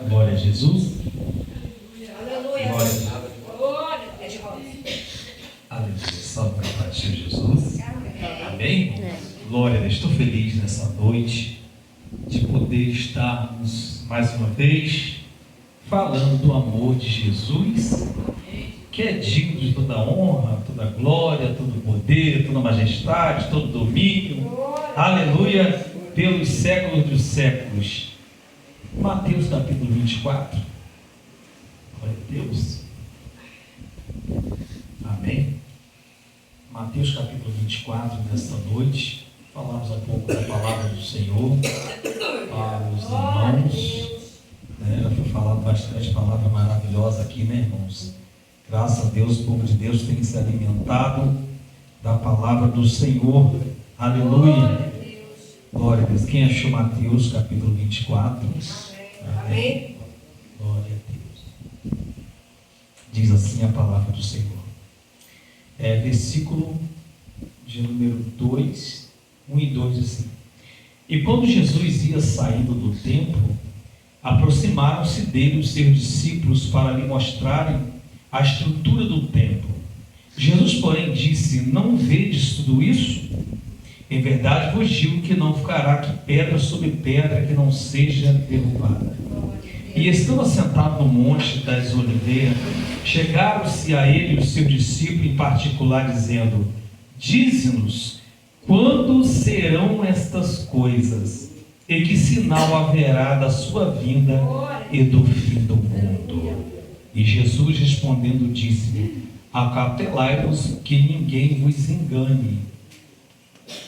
Glória a Jesus. Aleluia. Glória a Deus. Aleluia. Salve para a paz de Jesus. Amém? Glória a Deus. Estou feliz nessa noite de poder estarmos mais uma vez falando do amor de Jesus, que é digno de toda honra, toda glória, todo poder, toda majestade, todo domínio. Aleluia. Pelos séculos dos séculos. Mateus capítulo 24. Glória a Deus. Amém. Mateus capítulo 24, nesta noite, falamos um pouco da palavra do Senhor para os irmãos. Já foi falado bastante palavra maravilhosa aqui, né, irmãos? Graças a Deus, o povo de Deus tem se alimentado da palavra do Senhor. Aleluia. Glória a Deus. Quem achou Mateus capítulo 24? Amém. Glória a Deus. Diz assim a palavra do Senhor. Versículo de número 2, 1 e 2 assim. E quando Jesus ia saindo do templo, aproximaram-se dele os seus discípulos para lhe mostrarem a estrutura do templo. Jesus, porém, disse: não vedes tudo isso? Em verdade vos digo que não ficará aqui pedra sobre pedra que não seja derrubada. E estando assentado no monte das oliveiras, chegaram-se a ele os seus discípulos em particular, dizendo: dize-nos, quando serão estas coisas? E que sinal haverá da sua vinda e do fim do mundo? E Jesus respondendo disse: acautelai-vos que ninguém vos engane.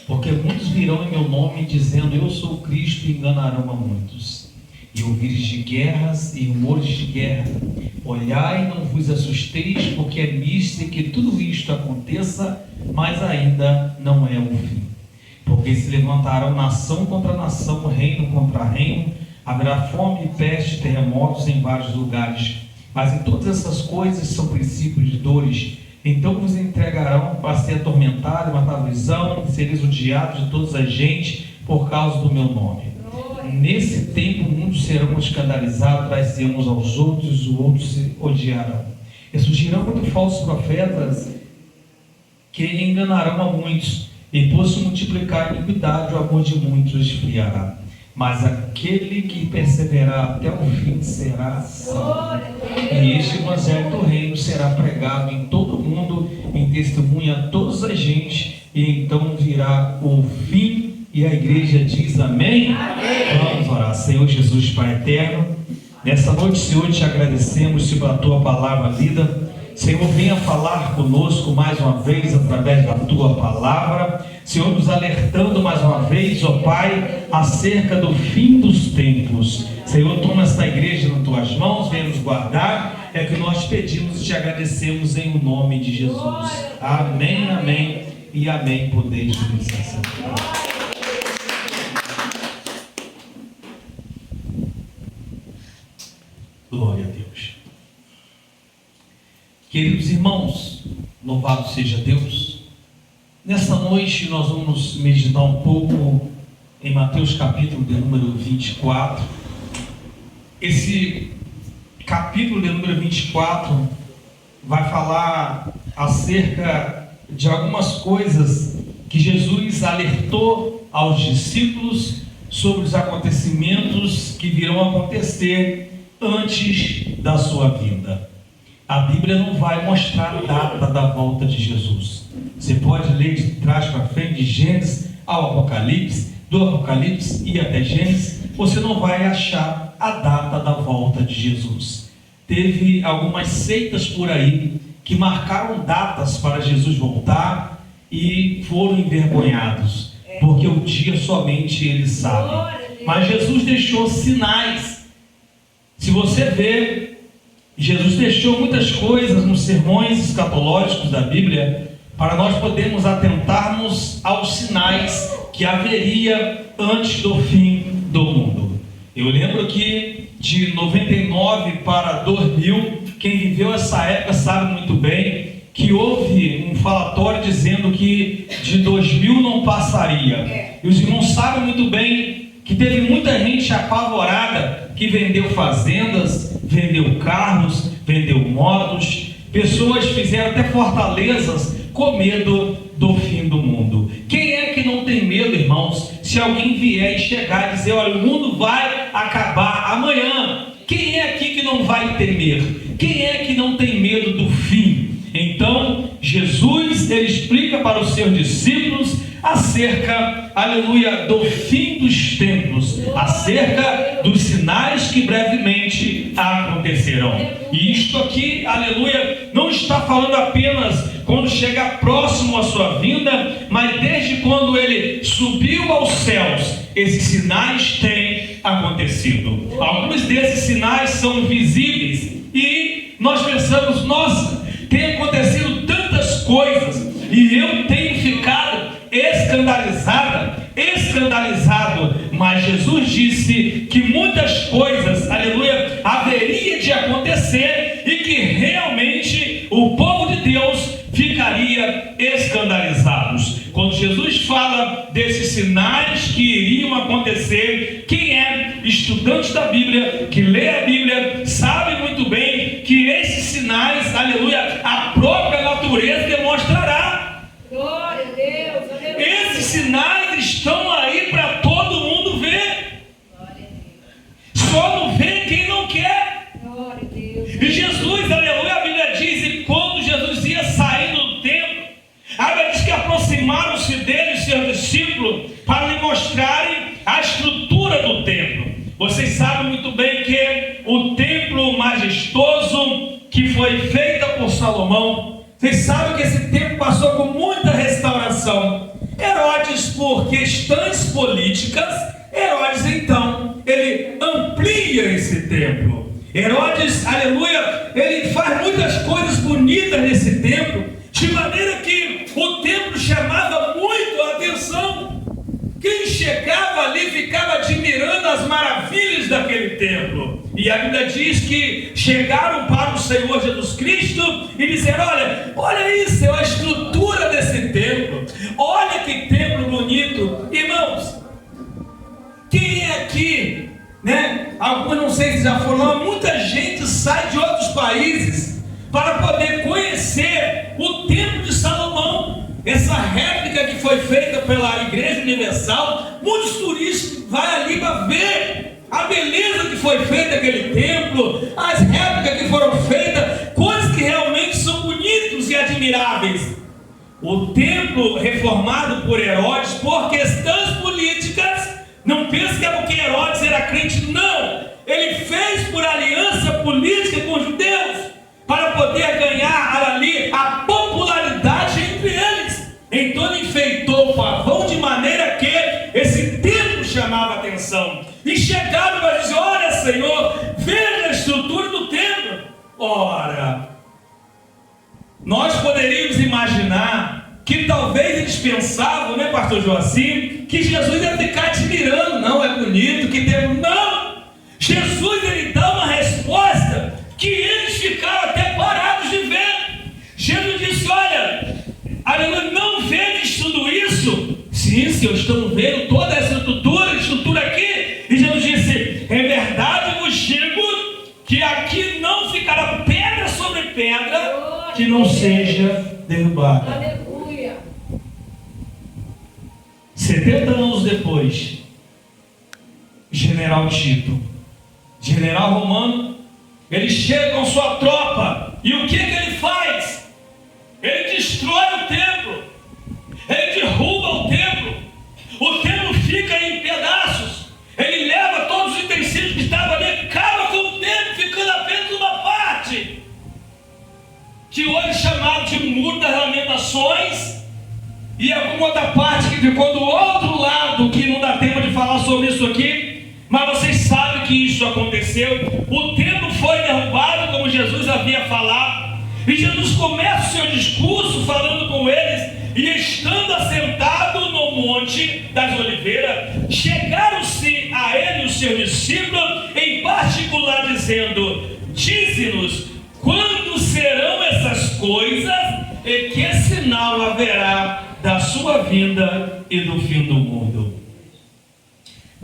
Porque muitos virão em meu nome dizendo: eu sou Cristo, e enganarão a muitos. E ouvires de guerras e rumores de guerra, olhai e não vos assusteis, porque é misto que tudo isto aconteça, mas ainda não é o fim. Porque se levantarão nação contra nação, reino contra reino, haverá fome, peste, terremotos em vários lugares. Mas em todas essas coisas são princípios de dores. Então vos entregarão para ser atormentado, matar visão, sereis odiados de todas as gentes por causa do meu nome. Nesse tempo muitos serão escandalizados, trairão uns aos outros, os outros se odiarão. E surgirão muitos falsos profetas que enganarão a muitos, e por se multiplicar a iniquidade, o amor de muitos esfriará. Mas aquele que perseverar até o fim será salvo. E este evangelho do reino será pregado em todo o mundo, em testemunha a todas as gentes, e então virá o fim. E a igreja diz amém? Amém. Vamos orar. Senhor Jesus, Pai eterno, nessa noite, Senhor, te agradecemos pela tua palavra lida. Senhor, venha falar conosco mais uma vez através da tua palavra. Senhor, nos alertando mais uma vez, ó Pai, acerca do fim dos tempos. Senhor, toma esta igreja nas tuas mãos, venha nos guardar. É que nós pedimos e te agradecemos em nome de Jesus. Amém, amém e amém. Podeis licença. Glória a Deus. Queridos irmãos, louvado seja Deus. Nessa noite nós vamos meditar um pouco em Mateus capítulo de número 24. Esse capítulo de número 24 vai falar acerca de algumas coisas que Jesus alertou aos discípulos sobre os acontecimentos que virão acontecer antes da sua vinda. A Bíblia não vai mostrar a data da volta de Jesus. Você pode ler de trás para frente, de Gênesis ao Apocalipse, do Apocalipse e até Gênesis, você não vai achar a data da volta de Jesus. Teve algumas seitas por aí que marcaram datas para Jesus voltar e foram envergonhados, porque o dia somente ele sabe. Mas Jesus deixou sinais. Se você ver, Jesus deixou muitas coisas nos sermões escatológicos da Bíblia para nós podermos atentarmos aos sinais que haveria antes do fim do mundo. Eu lembro que de 99 para 2000, quem viveu essa época sabe muito bem que houve um falatório dizendo que de 2000 não passaria. E os irmãos sabem muito bem que teve muita gente apavorada, que vendeu fazendas, vendeu carros, vendeu motos, pessoas fizeram até fortalezas com medo do fim do mundo. Quem é que não tem medo, irmãos, se alguém vier e chegar e dizer, olha, o mundo vai acabar amanhã? Quem é aqui que não vai temer? Quem é que não tem medo do fim? Então, Jesus, ele explica para os seus discípulos acerca, aleluia, do fim dos tempos, acerca dos sinais que brevemente acontecerão. E isto aqui, aleluia, não está falando apenas quando chegar próximo à sua vinda, mas desde quando ele subiu aos céus, esses sinais têm acontecido. Alguns desses sinais são visíveis e nós pensamos, nossa, tem acontecido tantas coisas e eu tenho ficado escandalizado, mas Jesus disse que muitas coisas, aleluia, haveria de acontecer e que realmente o povo de Deus ficaria escandalizados. Quando Jesus fala desses sinais que iriam acontecer, quem é estudante da Bíblia, que lê a Bíblia, sabe muito bem que esses sinais, aleluia, a própria natureza demonstrará. Glória a Deus, aleluia. Esses sinais estão aí para todo mundo ver. Só não vê quem não quer. Glória a Deus. E Jesus, aleluia, a Bíblia diz, e quando Jesus ia saindo do templo, a Bíblia diz que aproximaram-se dele os seus discípulos para lhe mostrarem a estrutura do templo. Vocês sabem muito bem que o templo majestoso que foi feito por Salomão, vocês sabem que esse templo passou por muita restauração. Herodes, por questões políticas, Herodes então, ele amplia esse templo. Herodes, aleluia, ele faz muitas coisas bonitas nesse templo, de maneira que o templo chamava muito a atenção. Quem chegava ali ficava admirando as maravilhas daquele templo. E a Bíblia diz que chegaram para o Senhor Jesus Cristo e disseram, olha isso, é a estrutura desse templo. Olha que templo bonito. Irmãos, quem é aqui, né? Alguns não sei se já foram, muita gente sai de outros países para poder conhecer o templo de Salomão. Essa réplica que foi feita pela Igreja Universal, muitos turistas vão ali para ver a beleza que foi feita aquele templo, as réplicas que foram feitas, coisas que realmente são bonitas e admiráveis. O templo reformado por Herodes, por questões políticas, não pense que é porque Herodes era crente, não. Ele fez por aliança política com os judeus, para poder ganhar ali a popularidade entre eles. Então ele enfeitou o pavão de maneira que esse templo chamava atenção. E chegaram para dizer, olha Senhor, veja a estrutura do templo. Ora, nós poderíamos imaginar que talvez eles pensavam, né, pastor Joacim, que Jesus ia ficar admirando, não, é bonito, que templo, não. Jesus, ele dá uma resposta que eles ficaram até parados de ver. Jesus disse, olha, não vedes tudo isso? Sim, Senhor, estamos vendo toda essa estrutura aqui. E Jesus disse, é verdade vos digo que aqui não ficará pedra sobre pedra que não seja derrubada. Aleluia. 70 anos depois, general Tito, general romano, ele chega com sua tropa, e o que ele faz? Ele destrói o templo, ele derruba o templo fica em pedaços, ele leva todos os utensílios que estavam ali, acaba com o templo, ficando apenas uma parte, que hoje é chamado de Muro das Lamentações, e alguma outra parte que ficou do outro lado, que não dá tempo de falar sobre isso aqui, mas vocês sabem que isso aconteceu. O templo foi derrubado, como Jesus havia falado, e Jesus começa o seu discurso falando com eles, e estando assentado no Monte das Oliveiras, chegaram-se a ele os seus discípulos, em particular dizendo, dize-nos, quando serão essas coisas, e que sinal haverá da sua vinda e do fim do mundo?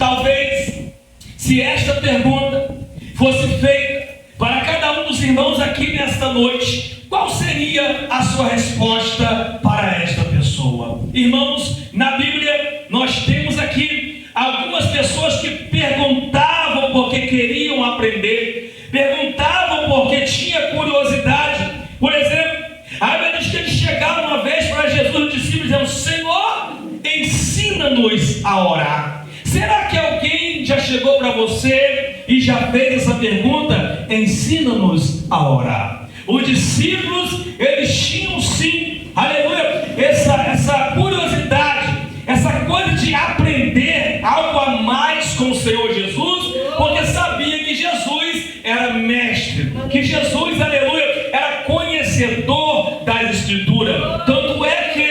Talvez, se esta pergunta fosse feita para cada um dos irmãos aqui nesta noite, qual seria a sua resposta para esta pessoa? Irmãos, na Bíblia nós temos aqui algumas pessoas que perguntavam porque queriam aprender, perguntavam porque tinha curiosidade. Por exemplo, a Bíblia diz que eles chegaram uma vez para Jesus, os discípulos, dizendo: Senhor, ensina-nos a orar. Será que alguém já chegou para você e já fez essa pergunta? Ensina-nos a orar. Os discípulos, eles tinham sim, aleluia, essa curiosidade, essa coisa de aprender algo a mais com o Senhor Jesus, porque sabia que Jesus era mestre, que Jesus, aleluia, era conhecedor das Escrituras. Tanto é que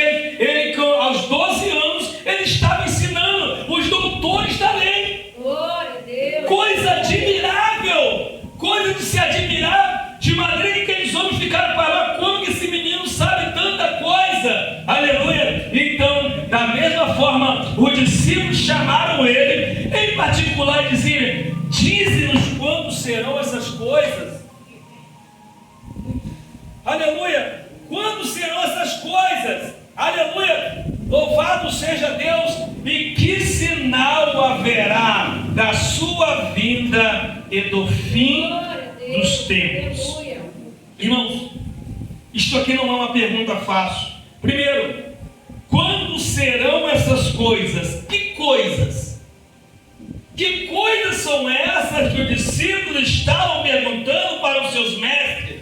ele, aos 12 anos, ele estava ensinando os doutores da lei. Glória a Deus. Coisa admirável, coisa de se admirar, de maneira que aqueles homens ficaram parados. Como que esse menino sabe tanta coisa? Aleluia. Então, da mesma forma, os discípulos chamaram ele em particular e diziam: dize-nos quando serão essas coisas. Aleluia. Quando serão essas coisas? Aleluia. Louvado seja Deus. E que sinal haverá da sua vinda e do fim dos tempos? Aleluia. Irmãos, isto aqui não é uma pergunta fácil. Primeiro, quando serão essas coisas? Que coisas? Que coisas são essas que os discípulos estavam perguntando para os seus mestres?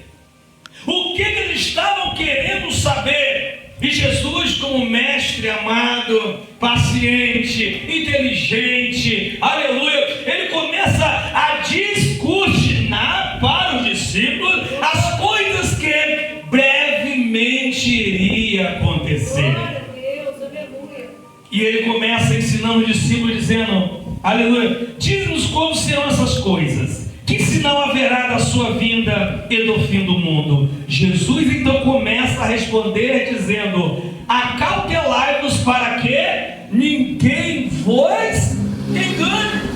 O que eles estavam querendo saber? E Jesus, como mestre amado, paciente, inteligente, aleluia, ele começa a discursinar para os discípulos as coisas que brevemente iria acontecer. Glória a Deus. Aleluia. E ele começa ensinando os discípulos, dizendo: aleluia, diz-nos como serão essas coisas. Que sinal haverá da sua vinda e do fim do mundo? Jesus então começa a responder dizendo: acautelai-vos para que ninguém vos engane.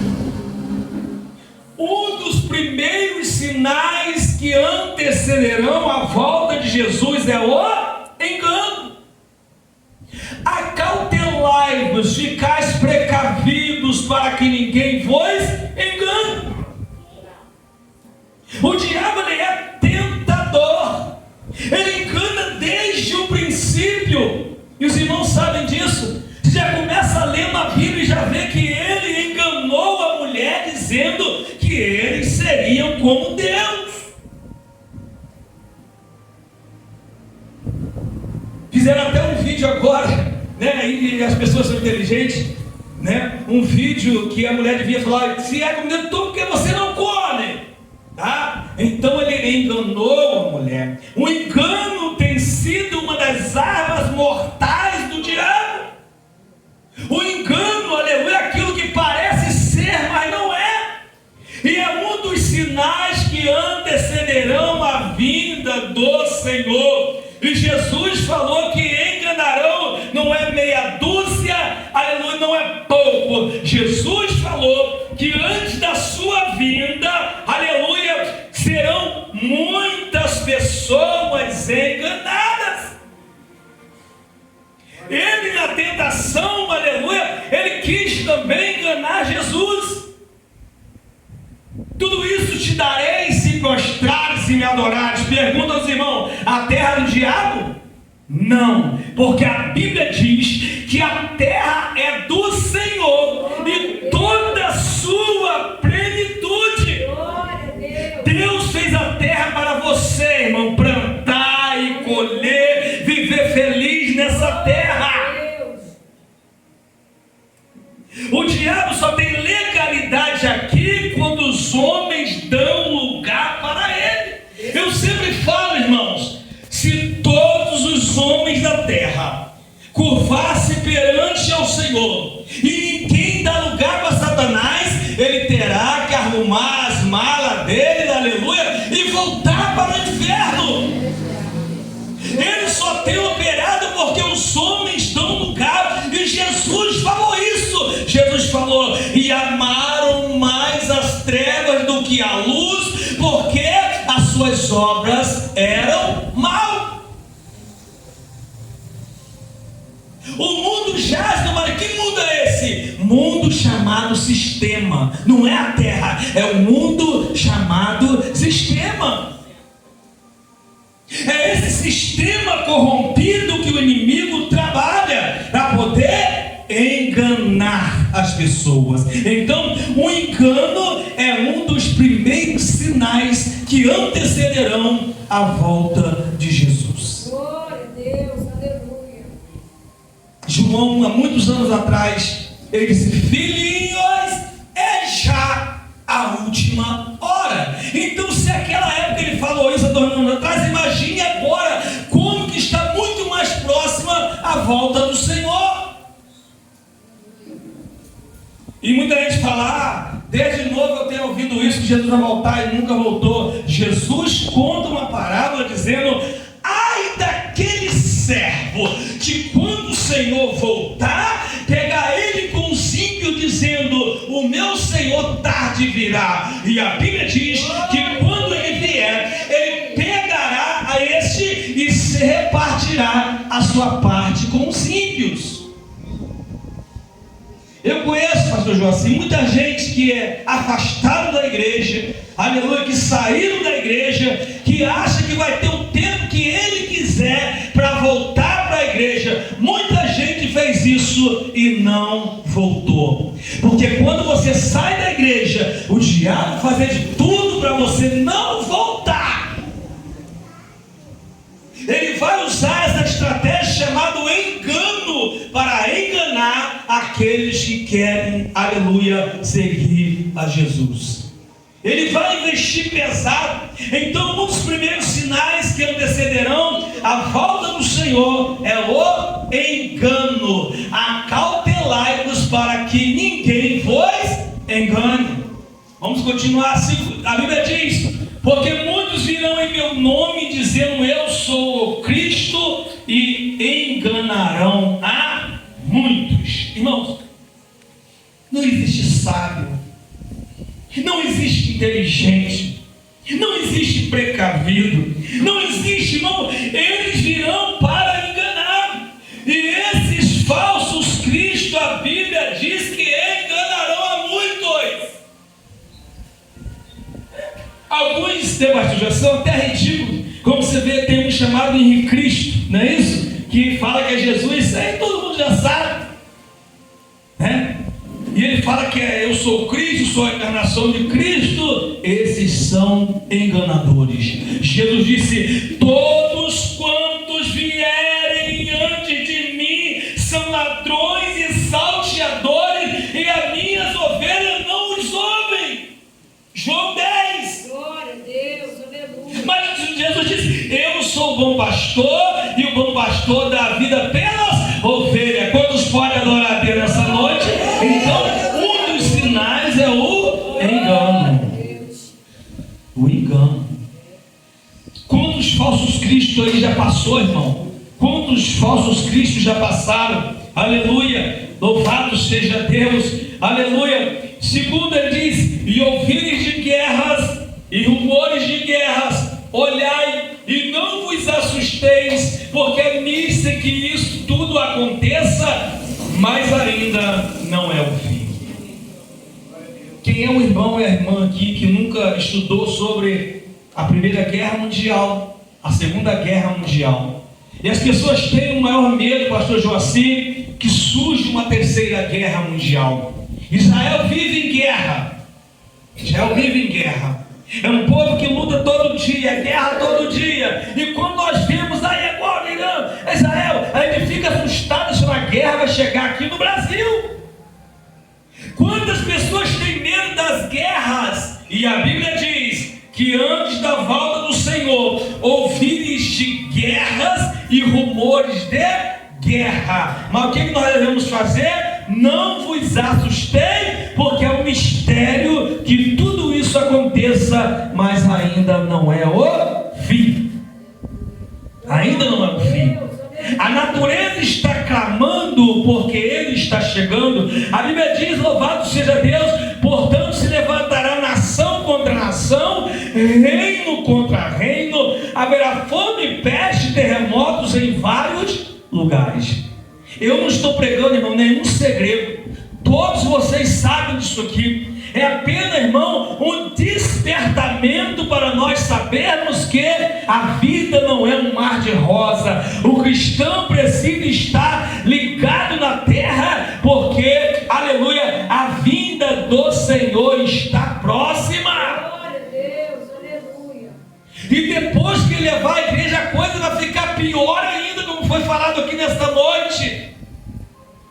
Um dos primeiros sinais que antecederão a volta de Jesus é o engano. Acautelai-vos, ficais precavidos para que ninguém vos engane. O diabo, ele é tentador, ele engana desde o princípio, e os irmãos sabem disso. Você já começa lendo a Bíblia e já vê que ele enganou a mulher dizendo que eles seriam como Deus. Fizeram até um vídeo agora, né? E as pessoas são inteligentes, né? Um vídeo que a mulher devia falar: se é como Deus, então por que você não come? Tá? Então ele enganou a mulher. O engano tem sido uma das armas mortais do diabo. O engano, aleluia, é aquilo que parece ser, mas não é. E é um dos sinais que antecederão a vinda do Senhor. E Jesus falou que enganarão, não é meia dúzia, aleluia, não é pouco. Jesus falou que antes da sua vinda, aleluia, serão muitas pessoas enganadas. Ele, na tentação, aleluia, ele quis também enganar Jesus. Tudo isso te darei se prostrares e me adorares. Pergunta aos irmãos: a terra do diabo? Não, porque a Bíblia diz que a terra é do Senhor e toda a sua plenitude. Glória a Deus. Deus fez a terra para você, irmão, plantar e colher, viver feliz nessa terra. O diabo só tem legalidade aqui quando os homens dão lugar para ele. Eu sempre falo, irmãos, se todos os homens da terra curvassem perante ao Senhor e ninguém dá lugar para Satanás, ele terá que arrumar as malas dele, aleluia, e voltar para o inferno. Ele só tem operado porque os homens dão lugar, e Jesus falou isso. Jesus falou: e a suas obras eram mal. O mundo jaz no mar. Que mundo é esse? Mundo chamado sistema. Não é a terra, é o mundo chamado sistema. É esse sistema corrompido que o inimigo trabalha para poder enganar as pessoas. Então, o engano é um dos primeiros sinais que antecederão a volta de Jesus. Glória a Deus, aleluia. João, há muitos anos atrás, ele disse: filhinhos, é já a última hora. Então, se aquela época ele falou isso há 2 anos atrás, imagine agora como que está muito mais próxima a volta do Senhor. E muita gente fala: desde novo eu tenho ouvido isso, que Jesus vai voltar, e nunca voltou. Jesus conta uma parábola dizendo: ai daquele servo que quando o Senhor voltar, pegar ele com os ímpios, dizendo: o meu Senhor tarde virá. E a Bíblia diz que quando ele vier, ele pegará a este e se repartirá a sua parte com os ímpios. Eu conheço, pastor Joacim, muita gente que é afastado da igreja, aleluia, que saíram da igreja, que acha que vai ter o tempo que ele quiser para voltar para a igreja. Muita gente fez isso e não voltou. Porque quando você sai da igreja, o diabo vai fazer de tudo para você não voltar. Ele vai usar essa estratégia chamada engano para enganar aqueles que querem, aleluia, seguir a Jesus. Ele vai investir pesado. Então, um dos primeiros sinais que antecederão a volta do Senhor é o engano. Acautelai-vos para que ninguém vos engane. Vamos continuar assim. A Bíblia diz: porque muitos virão em meu nome dizendo eu sou o Cristo, e enganarão a muitos. Irmãos, não existe sábio, não existe inteligente, não existe precavido, não existe, irmão. Eles virão para enganar. E esses falsos cristos, a Bíblia diz que enganarão a muitos. Alguns debates já são até ridículos. Como você vê, tem um chamado Henrique Cristo, não é isso? Que fala que é Jesus, isso aí todo mundo já sabe, né? E ele fala que eu sou Cristo, sou a encarnação de Cristo. Esses são enganadores. Jesus disse: todos quantos vierem antes de mim são ladrões e salteadores, e as minhas ovelhas não os ouvem. João 10. Glória a Deus, aleluia. Mas Jesus disse: eu sou o bom pastor, e o bom pastor dá a vida pelas ovelhas. Quantos podem adorar a Deus nessa noite? Então, um dos sinais é o engano. O engano. Quantos falsos cristos aí já passou, irmão? Quantos falsos cristos já passaram? Aleluia. Louvado seja Deus. Aleluia. Segundo ele diz: e ouvires de guerras e rumores de guerras, olhai e não vos assusteis, porque é nisso que isso tudo aconteça, mas ainda não é o fim. Quem é o irmão e a irmã aqui que nunca estudou sobre a Primeira Guerra Mundial, a Segunda Guerra Mundial? E as pessoas têm o maior medo, pastor Joacim, que surge uma terceira guerra mundial. Israel vive em guerra. Israel vive em guerra. É um povo que luta todo dia, é guerra todo dia. E quando nós vemos aí agora, Israel, a gente fica assustado se uma guerra vai chegar aqui no Brasil. Quantas pessoas têm medo das guerras? E a Bíblia diz que antes da volta do Senhor, ouvires de guerras e rumores de guerra. Mas o que nós devemos fazer? Não vos assustei, porque é um mistério que tudo isso aconteça, mas ainda não é o fim. Ainda não é o fim. A natureza está clamando porque ele está chegando. A Bíblia diz: louvado seja Deus, portanto se levantará nação contra nação nação, reino contra reino, haverá fome, peste, terremotos em vários lugares. Eu não estou pregando, irmão, nenhum segredo. Todos vocês sabem disso aqui. É apenas, irmão, um despertamento para nós sabermos que a vida não é um mar de rosa. O cristão precisa estar ligado na terra, porque, aleluia, a vinda do Senhor está próxima. Glória a Deus, aleluia. E depois que ele levar a igreja, a coisa vai ficar pior ainda, como foi falado aqui nesta noite.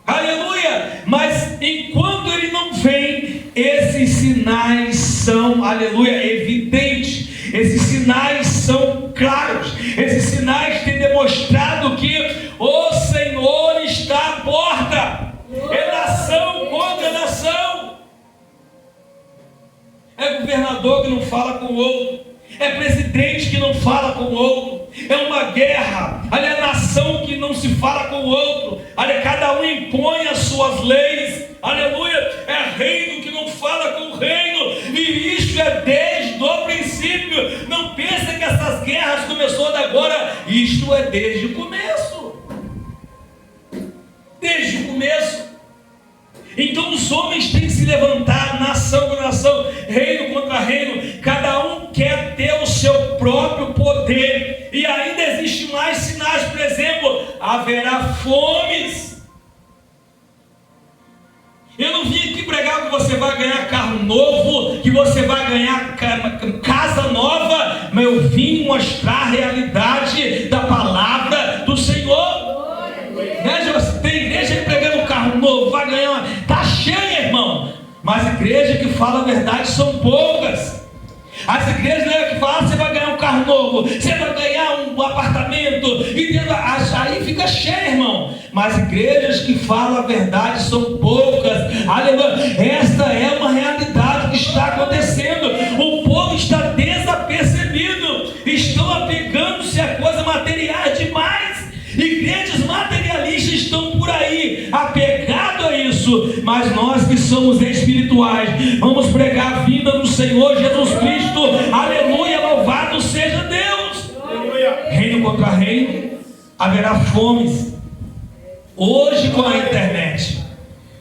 Aleluia! Mas enquanto ele não vem, esses sinais são, aleluia, evidentes. Esses sinais são claros. Esses sinais têm demonstrado que o Senhor está à porta. É nação contra nação. É governador que não fala com o outro. É presidente que não fala com o outro. É uma guerra. Ali é nação que não se fala com o outro. Ali cada um impõe as suas leis. Aleluia. É reino que não fala com o reino. E isso é desde o princípio. Não pensa que essas guerras começou de agora. Isto é desde o começo. Desde o começo. Então os homens têm que se levantar, nação contra nação, reino contra reino. Cada um quer ter o seu próprio poder. E ainda existem mais sinais. Por exemplo, haverá fomes. Eu não vim aqui pregar que você vai ganhar carro novo, que você vai ganhar casa nova, mas eu vim mostrar a realidade da palavra do Senhor. Tem igreja aí pregando carro novo, vai ganhar uma... Está cheia, irmão. Mas igreja que fala a verdade são poucas. As igrejas não é que falam, você vai ganhar um carro novo, você vai ganhar um apartamento, e aí fica cheio, irmão. Mas igrejas que falam a verdade são poucas. Aleluia. Esta é uma realidade que está acontecendo. O povo está desapercebido, estão apegando-se a coisas materiais demais. Igrejas materialistas estão por aí, apegados a isso. Mas nós que somos espirituais, vamos pregar a vinda do Senhor Jesus Cristo. Aleluia, louvado seja Deus. Aleluia. Reino contra reino, haverá fomes. Hoje com a internet,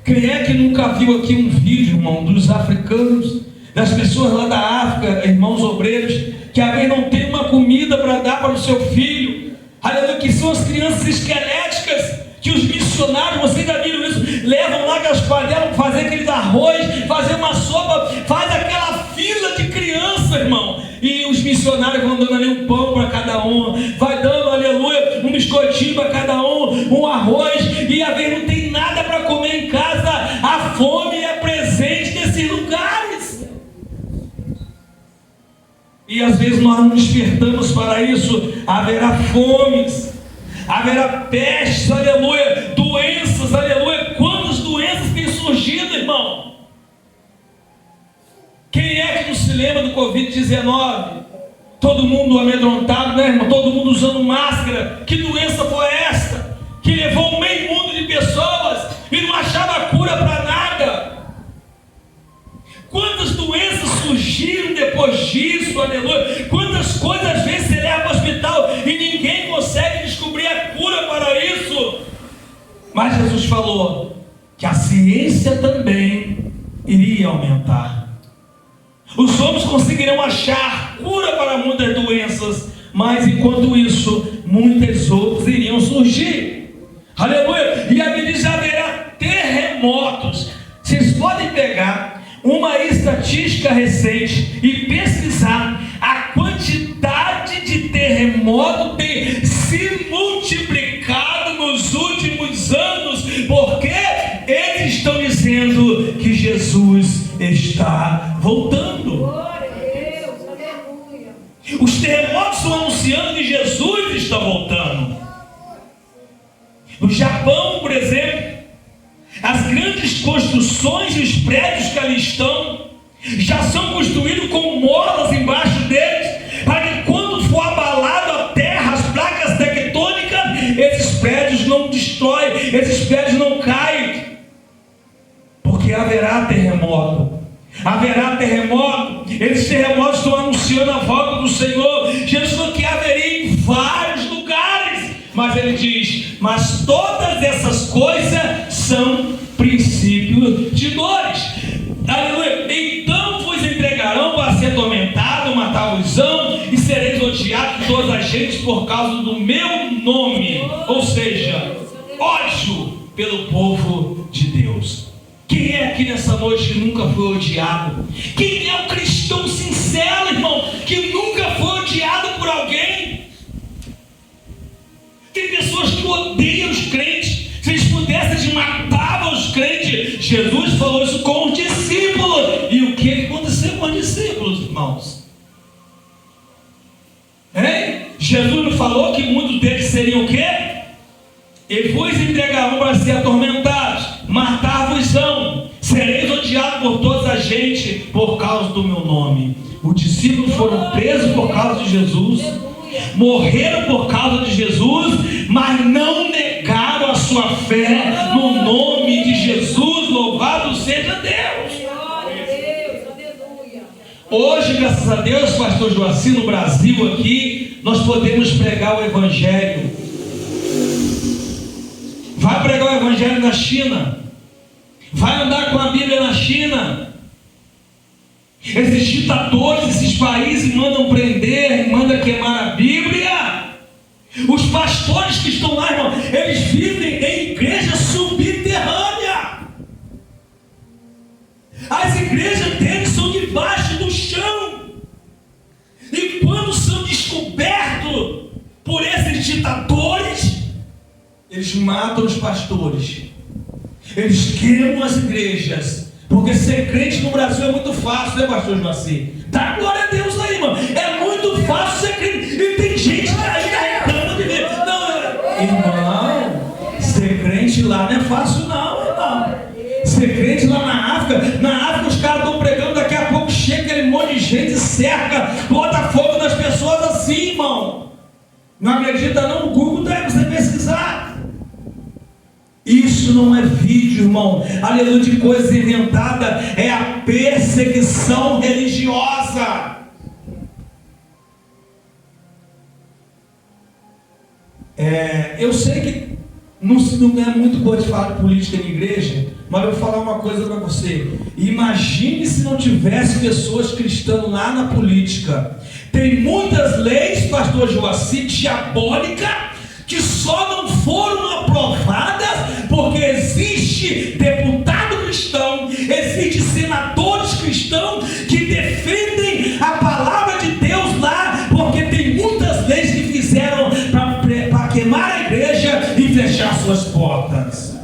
quem é que nunca viu aqui um vídeo, irmão, dos africanos, das pessoas lá da África, irmãos obreiros, que às vezes não tem uma comida para dar para o seu filho? Aleluia, que são as crianças esqueléticas, que os missionários, vocês já viram isso, levam lá com as panelas, fazer aqueles arroz, fazer uma sopa, faz aquela fila de criança, irmão, e os missionários vão dando ali um pão para cada um, vai dando, aleluia, um biscoitinho para cada um arroz, e às vezes não tem nada para comer em casa. A fome é presente nesses lugares. E às vezes nós não despertamos para isso. Haverá fomes, haverá pestes, aleluia, doenças, aleluia. Quantas doenças têm surgido, irmão? Quem é que não se lembra do Covid-19? Todo mundo amedrontado, né, irmão? Todo mundo usando máscara. Que doença foi esta? Que levou meio mundo de pessoas e não achava cura para nada. Quantas doenças surgiram depois disso, aleluia. Quantas coisas às vezes você leva para o hospital e ninguém consegue descobrir a cura para isso. Mas Jesus falou que a ciência também iria aumentar. Os homens conseguirão achar cura para muitas doenças, mas enquanto isso, muitas outras iriam surgir. Aleluia. E a Bíblia diz: haverá terremotos. Vocês podem pegar uma estatística recente e pesquisar a quantidade de terremotos tem se multiplicado nos últimos anos, porque eles estão dizendo que Jesus está voltando. Glória a Deus, aleluia. Os terremotos estão anunciando que Jesus está voltando. No Japão, por exemplo, as grandes construções e os prédios que ali estão já são construídos com molas embaixo deles, para que quando for abalado a terra, as placas tectônicas, esses prédios não destroem, esses prédios não caem, porque haverá terremoto. Haverá terremoto. Esses terremotos estão anunciando a volta do Senhor. Jesus falou que haveria em vários lugares, mas ele diz: mas todas essas coisas são princípios de dores. Aleluia. Então vos entregarão para ser atormentado, matar-vos-ão, e sereis odiados de toda a gente por causa do meu nome. Ou seja, ódio pelo povo de Deus. Quem é aqui nessa noite que nunca foi odiado? Quem é o cristão sincero, irmão, que nunca foi odiado por alguém? Tem pessoas que odeiam os crentes. Se eles pudessem, eles matavam os crentes. Jesus falou isso com os discípulos. E o que aconteceu com os discípulos, irmãos? Hein? Jesus não falou que muitos deles seriam o quê? E vos entregarão para ser atormentados, matar-vos-ão, sereis odiados por toda a gente por causa do meu nome. Os discípulos foram presos por causa de Jesus, morreram por causa de Jesus, mas não negaram a sua fé no nome de Jesus. Louvado seja Deus. Hoje, graças a Deus, pastor Joacim, no Brasil aqui, nós podemos pregar o Evangelho. Vai pregar o Evangelho na China, vai andar com a Bíblia na China. Esses ditadores, esses países mandam prender, mandam queimar a Bíblia. Os pastores que estão lá, irmão, eles vivem em igreja subterrânea. As igrejas deles são debaixo do chão. E quando são descobertos por esses ditadores, eles matam os pastores, eles queimam as igrejas, porque ser crente no Brasil é muito fácil, né, pastor Joacim? Dá glória a Deus aí, irmão. É muito fácil ser crente. E tem gente que ainda reclama de ver. Não, irmão, ser crente lá não é fácil, não, irmão. Ser crente lá na África os caras estão pregando, daqui a pouco chega aquele monte de gente, cerca, bota fogo nas pessoas assim, irmão. Não acredita não? O Google deve você pesquisar. Isso não é vídeo, irmão, aleluia, de coisa inventada. É a perseguição religiosa. Eu sei que não é muito bom de falar de política na igreja, mas eu vou falar uma coisa para você. Imagine se não tivesse pessoas cristãs lá na política. Tem muitas leis, pastor Joacim, diabólicas, que só não foram aprovadas porque existe deputado cristão, existe senadores cristãos que defendem a palavra de Deus lá, porque tem muitas leis que fizeram para queimar a igreja e fechar suas portas.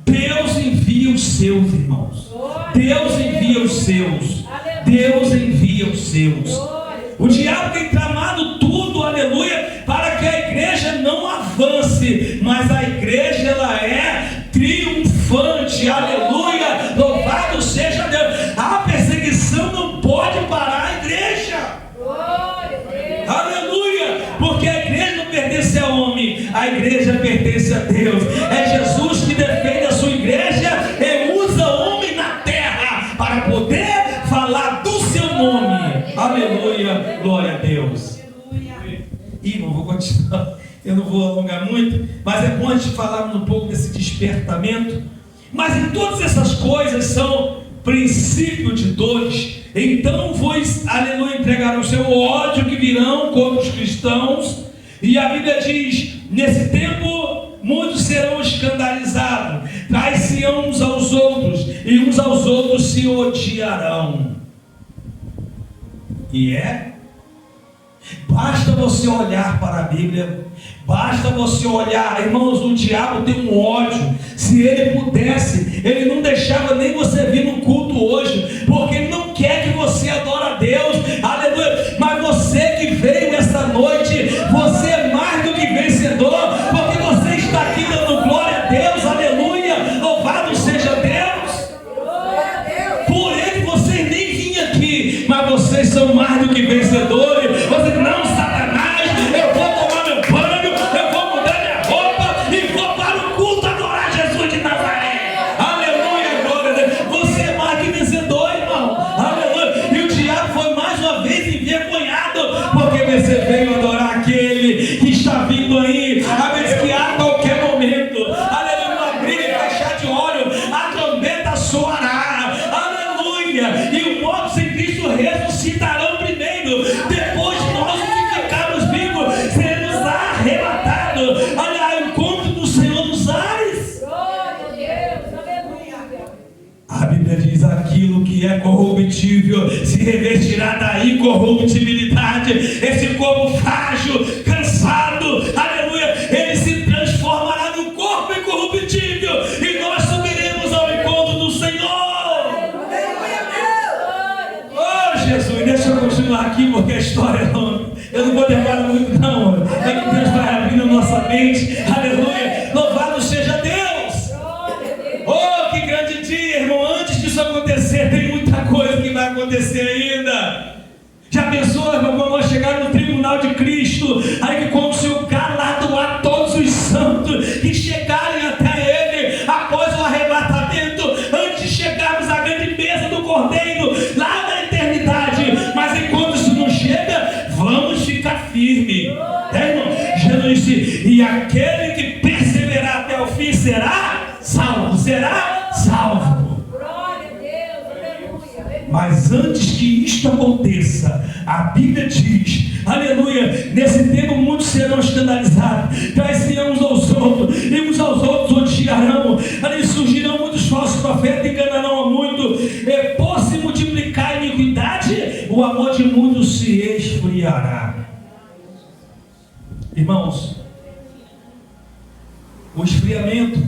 Deus envia os seus, irmãos. Deus envia os seus. Deus envia os seus. O diabo tem tramado tudo, aleluia, para que a igreja não avance, mas a igreja ela é triunfante, aleluia, louvado seja Deus. A perseguição não pode parar a igreja, aleluia, porque a igreja não pertence a homem, a igreja pertence a Deus. É Jesus que defende a sua igreja e usa o homem na terra para poder falar do seu nome. Aleluia, glória a Deus. Irmão, vou continuar. Eu não vou alongar muito, mas é bom a gente falar um pouco desse despertamento. Mas em todas essas coisas são princípio de dores. Então vos, aleluia, entregarão o seu ódio que virão contra os cristãos. E a Bíblia diz: nesse tempo muitos serão escandalizados, traição uns aos outros, e uns aos outros se odiarão. Basta você olhar para a Bíblia, basta você olhar, irmãos, o diabo tem um ódio. Se ele pudesse, ele não deixava nem você vir no culto hoje, porque ele não quer que você adore a Deus, aleluia. Mas você que veio esta noite, você é mais do que vencedor, porque você está aqui dando glória a Deus, aleluia, louvado seja Deus. Por ele vocês nem vinham aqui, mas vocês são mais do que vencedores. Você não, Satanás, eu vou tomar meu banho, eu vou mudar minha roupa e vou para o culto adorar Jesus de Nazaré. Aleluia, glória a Deus. Você é mais que vencedor, irmão. Aleluia. aleluia, e os mortos em Cristo ressuscitarão primeiro, depois nós que ficarmos vivos seremos arrebatados, olha, ao encontro do Senhor nos ares. Glória a Deus, aleluia. A Bíblia diz: aquilo que é corruptível se revestirá da incorruptibilidade. Esse corpo frágil, cansado, aleluia, ele se transformará no corpo incorruptível e nós subiremos ao encontro do Senhor. Oh Jesus, deixa eu continuar aqui porque a história é longa. Eu não vou demorar muito não. É que Deus vai abrindo a nossa mente. Aleluia, louvado seja Deus. Oh, que grande dia, irmão. Antes disso acontecer, tem muita coisa que vai acontecer ainda. Já pensou, irmão, quando nós chegarmos no tribunal de Cristo, aí que quando o Senhor galardoar todos os santos que chegarem até Ele após o arrebatamento, antes de chegarmos à grande mesa do Cordeiro, lá na eternidade. Mas enquanto isso não chega, vamos ficar firmes. Irmão, Jesus disse: e aquele que perseverar até o fim será salvo. Será salvo. Mas antes que isto aconteça, a Bíblia diz, aleluia, nesse tempo muitos serão escandalizados, traiçoarão uns aos outros, e uns aos outros odiarão, ali surgirão muitos falsos profetas, enganarão a muito, e por se multiplicar a iniquidade, o amor de muitos se esfriará. Irmãos, o esfriamento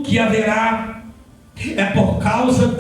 que haverá é por causa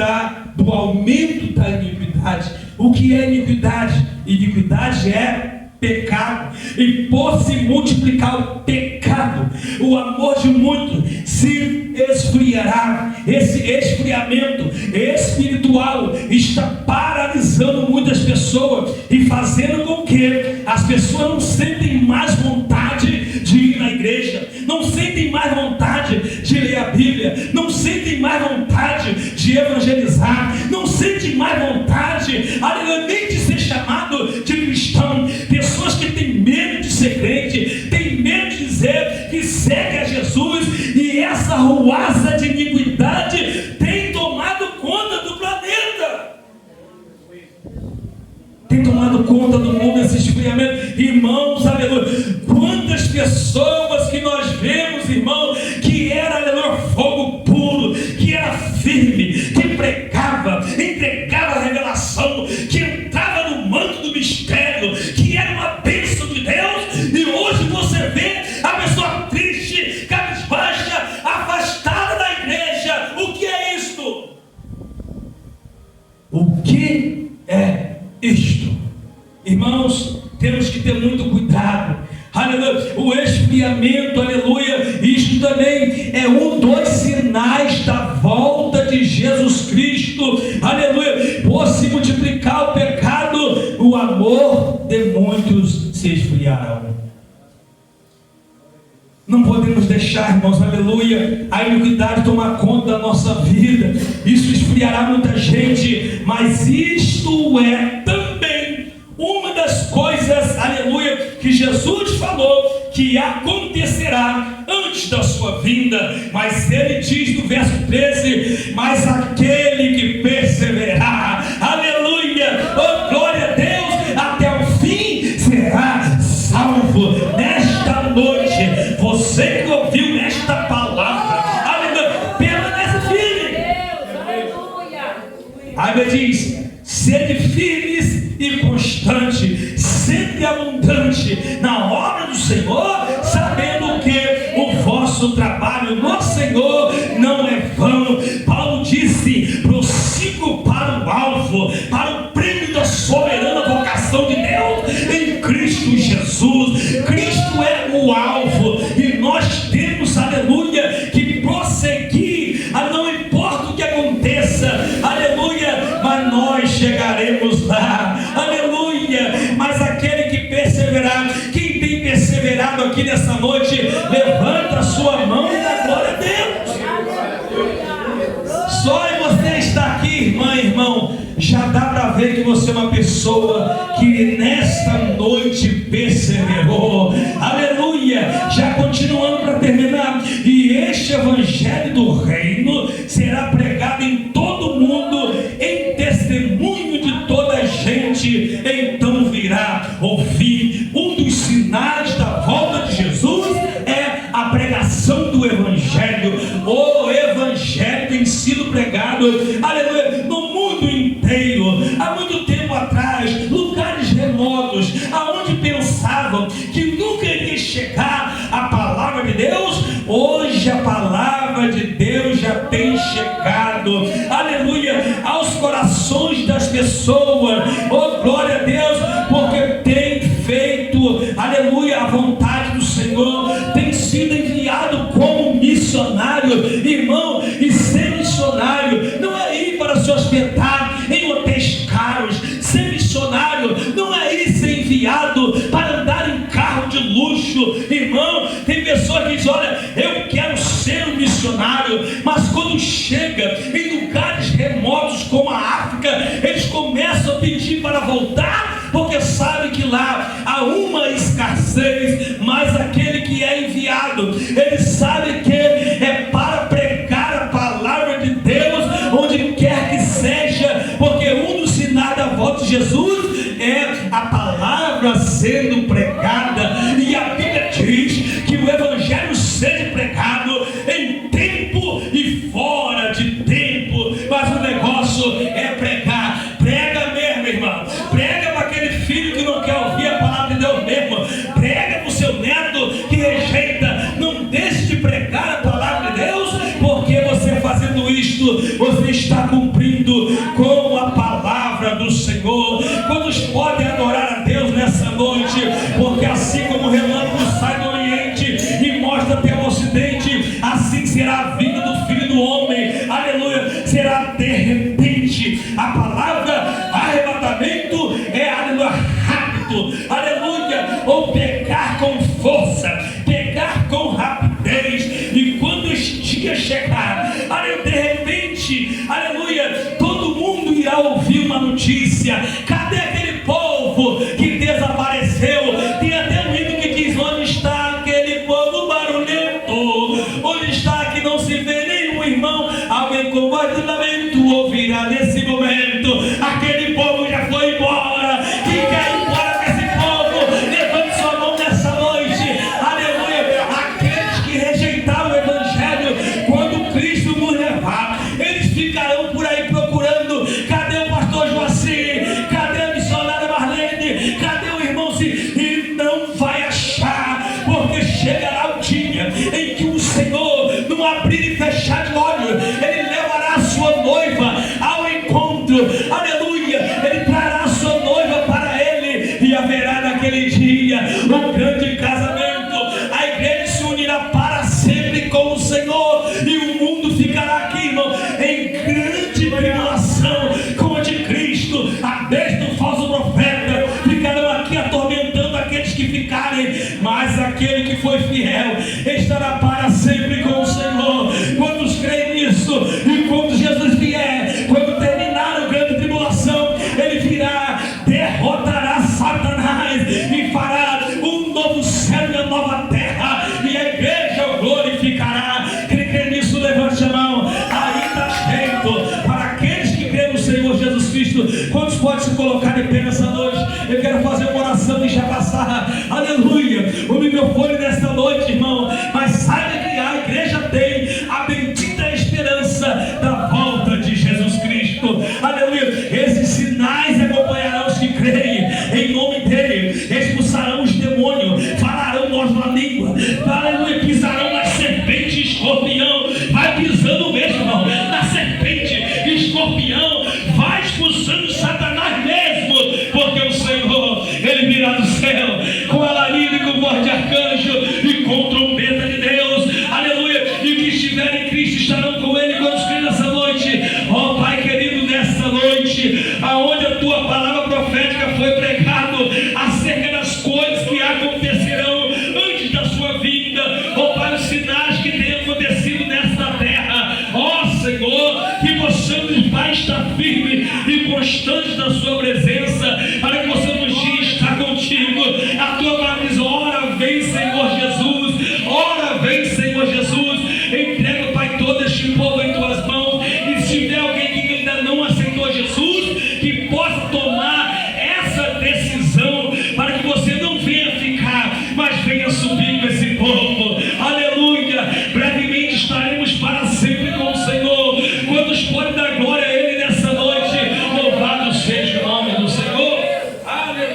do aumento da iniquidade. O que é iniquidade? Iniquidade é pecado. E por se multiplicar o pecado, o amor de muitos se esfriará. Esse esfriamento espiritual está paralisando muitas pessoas e fazendo com que as pessoas não sentem mais vontade de ir na igreja, não sentem mais vontade de ler a Bíblia, não sentem mais vontade de evangelizar, não sentem mais vontade, nem de ser chamado de cristão. Pessoas que têm medo de ser crente, têm medo de dizer que segue a Jesus, e essa ruaça de iniquidade tem tomado conta do planeta, tem tomado conta do mundo, esse esfriamento. Irmãos, aleluia, quantas pessoas que nós vemos, irmão, que era, aleluia, fogo puro, que era firme, que pregava, entregava a revelação, que entrava no manto do mistério, que era uma bênção de Deus, e hoje você vê a pessoa triste, cabisbaixa, afastada da igreja. O que é isto? O que é isto? Irmãos, temos que ter muito cuidado. Aleluia. O esfriamento, aleluia, isto também é um dos sinais da volta de Jesus Cristo. Aleluia. Por se multiplicar o pecado, o amor de muitos se esfriará. Não podemos deixar, irmãos, aleluia, a iniquidade tomar conta da nossa vida. Isso esfriará muita gente, mas isto é também uma das coisas, aleluia, que Jesus falou que acontecerá antes da sua vinda. Mas ele diz no verso 13: mas aquele que perseverar, aleluia, oh glória a Deus, até o fim será salvo. Nesta noite, você que ouviu nesta palavra, aleluia, permanece firme. A Bíblia diz: sede firmes e constante, sempre abundante na obra do Senhor, sabendo que o vosso trabalho no Senhor não é vão. Paulo disse: prossigo para o alvo, para o prêmio da soberana vocação de Deus em Cristo Jesus. Cristo é o alvo, e nós temos, aleluia, que prosseguir, não importa o que aconteça, aleluia, mas nós chegaremos lá, aleluia. Mas aquele que perseverar, quem tem perseverado aqui nessa noite, levanta a sua mão e dá glória a Deus. Só em você estar aqui, irmã, irmão, já dá para ver que você é uma pessoa que nesta noite perseverou, aleluia. Já continuando para terminar, e este evangelho do reino será em todo o mundo, em testemunho de toda a gente. Então virá o fim. Um dos sinais da volta de Jesus é a pregação do Evangelho. O Evangelho tem sido pregado, aleluia, no mundo inteiro. Há muito tempo atrás, lugares remotos, aonde pensavam que nunca iria chegar a palavra de Deus, hoje a palavra de Deus já tem chegado, aleluia, aos corações das pessoas. Oh, glória a Deus, porque tem feito, aleluia, a vontade do Senhor, tem sido enviado como missionário, irmão. E ser missionário não é ir para se hospedar em hotéis caros. Ser missionário não é ir ser enviado para andar em carro de luxo, irmão. Tem pessoas que dizem: olha, eu quero ser um missionário, mas quando chega em lugares remotos como a África, eles começam a pedir para voltar, porque sabe que lá há uma escassez. Mas aquele que é enviado, ele sabe que é para pregar a palavra de Deus onde quer que seja, porque um dos sinais da volta de Jesus é a palavra sendo pregada. E a Bíblia diz que o Evangelho seja pregado em tempo e fora de tempo. Mas o negócio é pregar. Prega mesmo, irmão. Prega para aquele filho que não quer ouvir a palavra de Deus mesmo. Prega para o seu neto que rejeita. Não deixe de pregar a palavra de Deus, porque você fazendo isto, você está cumprindo com a palavra do Senhor. Quantos podem adorar a Deus nessa noite? Porque assim como o relâmpago sai do Oriente e mostra até o Ocidente, assim será a vinda do Filho do Homem, aleluia, será de repente. A palavra arrebatamento é, aleluia, rápido, aleluia, ou pegar com força, pegar com rapidez. E quando este dia chegar, aleluia, de repente, aleluia, todo mundo irá ouvir uma notícia: cadê aquele povo que desapareceu? Tem até um hino que diz: onde está aquele povo barulhento? Onde está que não se vê nenhum irmão? Alguém com voz de lamento ouvirá nesse momento: aquele povo já foi embora. Quem quer ir embora desse povo? Levante sua mão nessa noite, aleluia. Aqueles que rejeitaram o Evangelho, quando Cristo nos levar, eles ficarão por aí procurando: cadê o pastor Joacir? Cadê a missionária Marlene? Cadê o irmão Cid? E não vai achar, porque chegará o dia em que o Senhor, num abrir e fechar de olhos, Ele levará a sua noiva ao encontro, aleluia. Ele trará a sua noiva para Ele, e haverá naquele dia um grande casamento. A igreja se unirá para sempre com o Senhor, e o mundo ficará aqui, irmão, em grande tribulação com o anticristo, a besta do falso profeta. Ficarão aqui atormentando aqueles que ficarem, mas aquele que foi fiel estará para sempre com o Senhor. Quantos creem nisso? E quando Jesus vier, quando terminar a grande tribulação, Ele virá, derrotará Satanás e fará um novo céu e uma nova terra, e a igreja o glorificará. Quem crê nisso, levante a mão. Ainda há tempo para aqueles que creem no Senhor Jesus Cristo. Quantos podem se colocar de pé nessa noite? Eu quero fazer uma oração e já passar, aleluia, o microfone nesta noite, irmão. Mas saiba que a igreja tem a bendita esperança da volta de Jesus Cristo, aleluia. Esses sinais acompanharão os que creem em nome dele. Expulsarão os demônios, falarão nova língua, aleluia, pisarão na serpente e escorpião. Vai pisando mesmo, irmão, na serpente e escorpião. Vai expulsando Satanás mesmo, porque o Senhor, Ele virá do céu com alarido e com voz de arcanjo e com trombeta de Deus, aleluia. E que estiverem em Cristo estarão com Ele. Quando creem nessa noite, ó Pai querido, nessa noite, aonde a Tua palavra profética foi pregado acerca das coisas que acontecerão antes da Sua vinda, ó Pai, os sinais que têm acontecido nesta terra, ó Senhor, que possamos, Pai, estar firme e constantes na Sua presença.